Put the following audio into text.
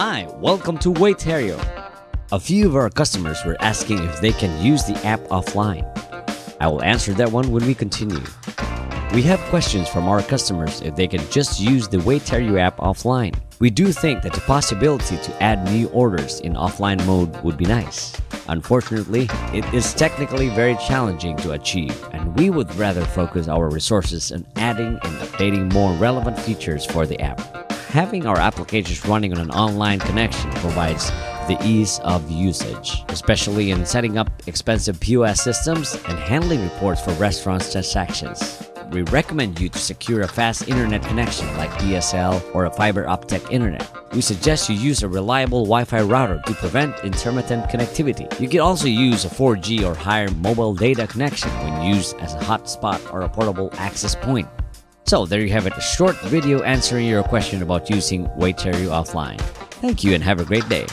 Hi, welcome to Waiterio. A few of our customers were asking if they can use the app offline. I will answer that one when we continue. We have questions from our customers if they can just use the Waiterio app offline. We do think that the possibility to add new orders in offline mode would be nice. Unfortunately, it is technically very challenging to achieve, and we would rather focus our resources on adding and updating more relevant features for the app. Having our applications running on an online connection provides the ease of usage, especially in setting up expensive POS systems and handling reports for restaurants' transactions. We recommend you to secure a fast internet connection like DSL or a fiber optic internet. We suggest you use a reliable Wi-Fi router to prevent intermittent connectivity. You can also use a 4G or higher mobile data connection when used as a hotspot or a portable access point. So there you have it, a short video answering your question about using Waiterio offline. Thank you and have a great day.